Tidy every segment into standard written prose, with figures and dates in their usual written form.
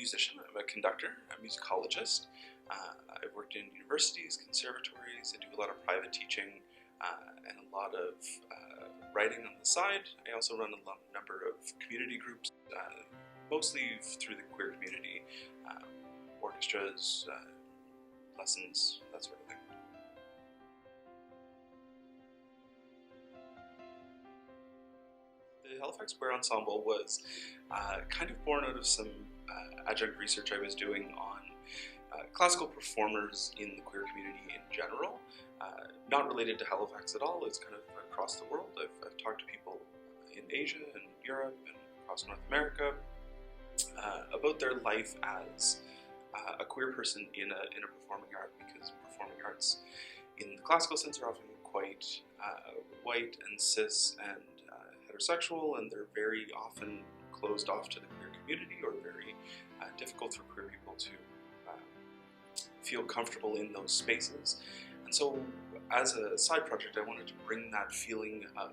musician, I'm a conductor, a musicologist. I've worked in universities, conservatories, I do a lot of private teaching and a lot of writing on the side. I also run a number of community groups, mostly through the queer community, orchestras, lessons, that sort of thing. The Halifax Queer Ensemble was kind of born out of some adjunct research I was doing on classical performers in the queer community in general. Not related to Halifax at all, it's kind of across the world. I've talked to people in Asia and Europe and across North America about their life as a queer person in a performing art, because performing arts in the classical sense are often quite white and cis and heterosexual, and they're very often closed off to the queer community, or very difficult for queer people to feel comfortable in those spaces. And so as a side project, I wanted to bring that feeling of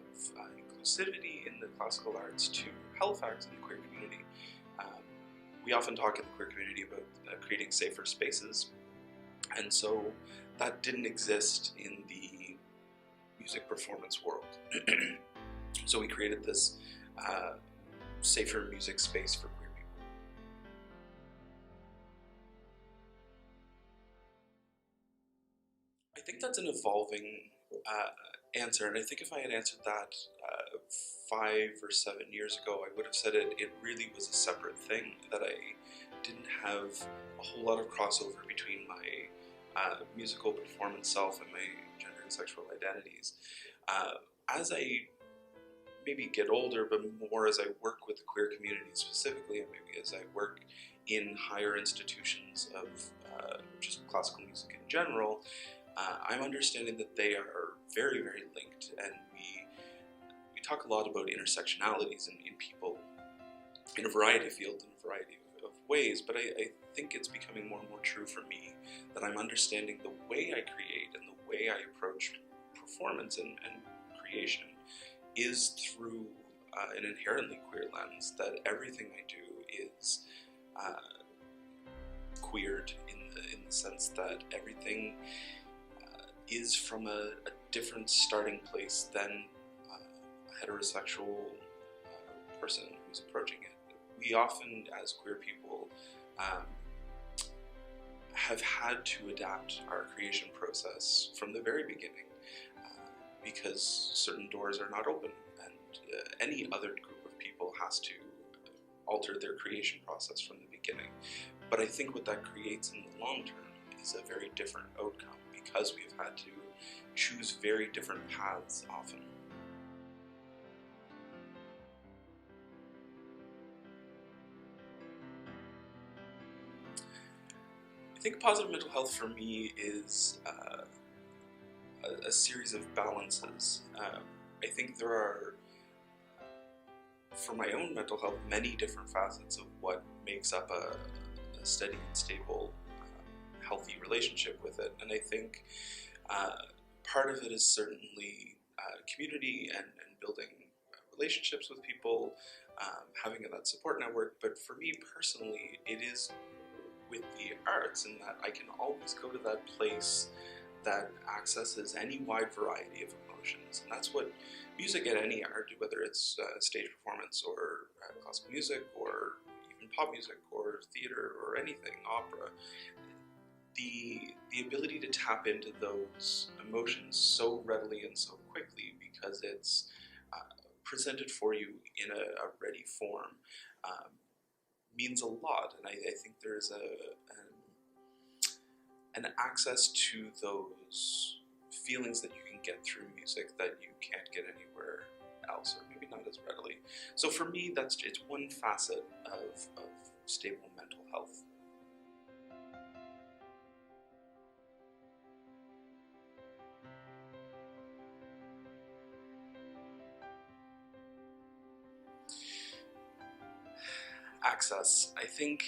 inclusivity in the classical arts to Halifax and the queer community. We often talk in the queer community about creating safer spaces, and so that didn't exist in the music performance world. So we created this safer music space for queer people. I think that's an evolving answer, and I think if I had answered that 5 or 7 years ago, I would have said it really was a separate thing, that I didn't have a whole lot of crossover between my musical performance self and my gender and sexual identities. As I maybe get older, but more as I work with the queer community specifically, and maybe as I work in higher institutions of just classical music in general, I'm understanding that they are very, very linked, and we talk a lot about intersectionalities in people in a variety of fields, in a variety of ways, but I think it's becoming more and more true for me that I'm understanding the way I create and the way I approach performance and creation is through an inherently queer lens, that everything I do is queered in the sense that everything is from a different starting place than a heterosexual person who's approaching it. We often, as queer people, have had to adapt our creation process from the very beginning, because certain doors are not open, and any other group of people has to alter their creation process from the beginning. But I think what that creates in the long term is a very different outcome, because we've had to choose very different paths often. I think positive mental health for me is a series of balances. I think there are, for my own mental health, many different facets of what makes up a steady and stable, healthy relationship with it. And I think part of it is certainly community and building relationships with people, having that support network. But for me personally, it is with the arts, in that I can always go to that place that accesses any wide variety of emotions. And that's what music and any art, whether it's stage performance or classical music or even pop music or theater or anything, opera, the ability to tap into those emotions so readily and so quickly, because it's presented for you in a ready form, means a lot. And I think there's an access to those feelings that you can get through music that you can't get anywhere else, or maybe not as readily. So for me, it's one facet of stable mental health. Access. I think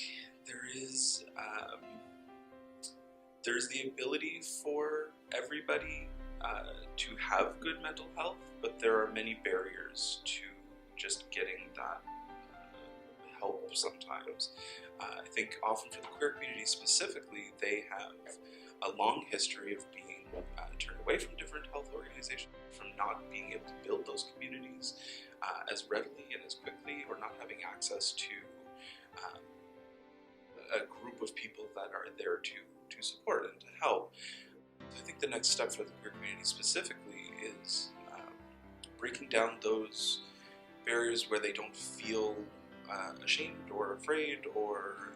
there's the ability for everybody to have good mental health, but there are many barriers to just getting that help sometimes. I think often for the queer community specifically, they have a long history of being turned away from different health organizations, from not being able to build those communities as readily and as quickly, or not having access to a group of people that are there to support and to help. So I think the next step for the queer community specifically is breaking down those barriers where they don't feel ashamed or afraid or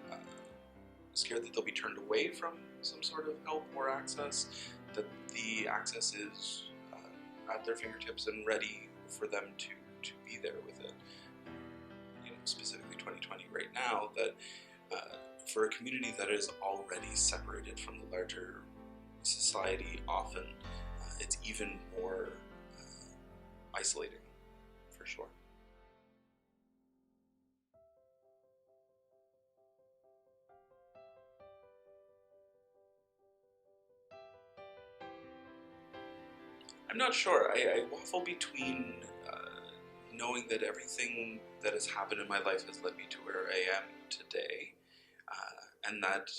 scared that they'll be turned away from some sort of help or access, that the access is at their fingertips and ready for them to be there with it. Specifically 2020 right now, that for a community that is already separated from the larger society, often it's even more isolating, for sure. I'm not sure. I waffle between knowing that everything that has happened in my life has led me to where I am today, and that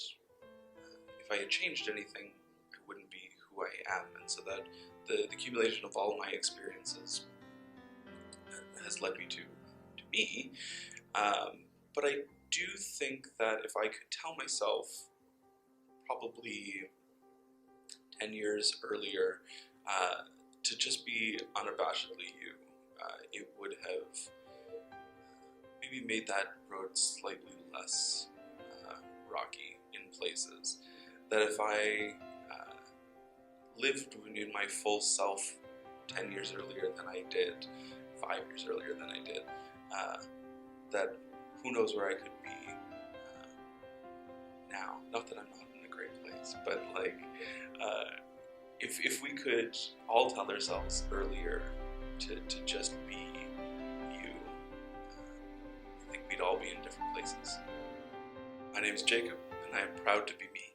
if I had changed anything, I wouldn't be who I am, and so that the accumulation of all my experiences has led me to me. But I do think that if I could tell myself probably 10 years earlier to just be unabashedly you, it would have maybe made that road slightly less rocky in places. That if I lived in my full self 10 years earlier than I did, 5 years earlier than I did, that who knows where I could be now. Not that I'm not in a great place, but like, if we could all tell ourselves earlier to just be you, I think we'd all be in different places. My name is Jacob, and I am proud to be me.